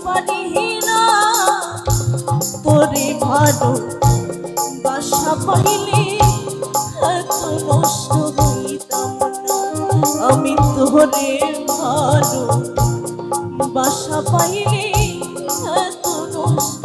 পারি না তোরে ভালো বাসা পাইলে এত নষ্ট হইতাম না আমি তোরে ভালো বাসা পাইলে এত নষ্ট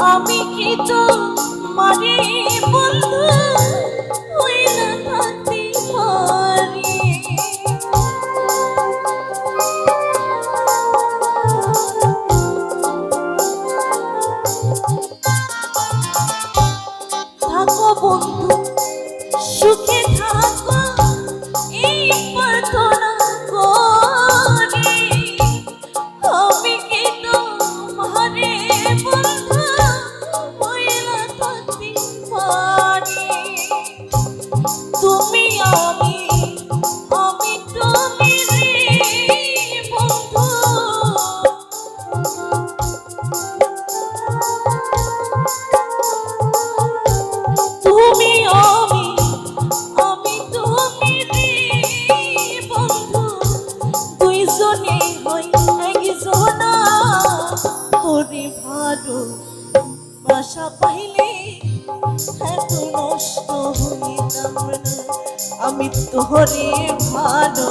আমি কি তো মারে বন্ধু হইলা থাকতে পারি থাকো বন্ধু সুখে থাকো এই প্রার্থনা করি আমি কি তো মারে বন্ধু তুমি আমি তুমি রে বন্ধু তুমি আমি তুমি রে বন্ধু দুইজনে হই একজনা তোরে ভালো বাসা পাইলে এত নষ্ট হইতাম না আমি তোরে ভালো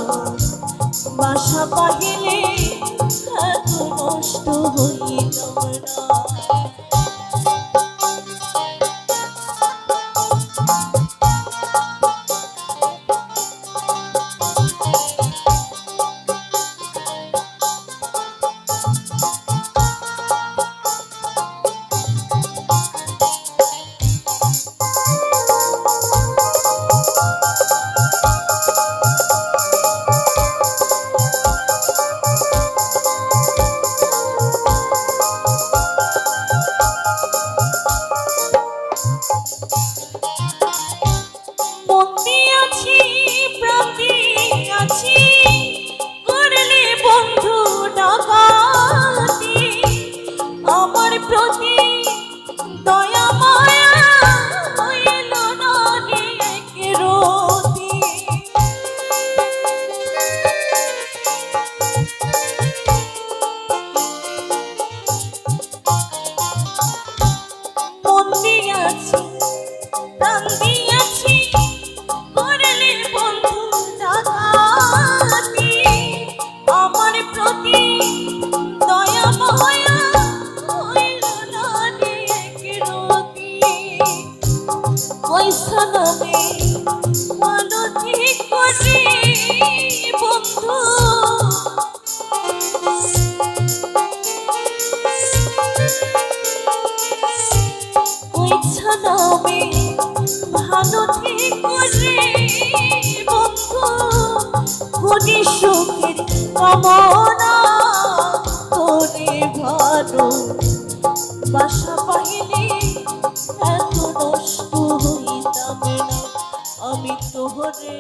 বাসা পাইলে এত নষ্ট হইতাম না আমার প্রতি দয়া মায়া হইল না রে একরতি মন দিয়াছি প্রাণ দিয়াছি করলে বন্ধু ডাকাতি আমার প্রতি দয়া মায়া পয়সা নামে ভালো ঠিক করে বন্ধু পয়সা নামে ভালো ঠিক করে বন্ধু কোটি সুখের কামনা তোরে ভালো বাসা পাইলে এত নষ্ট হইতাম না আমি তোরে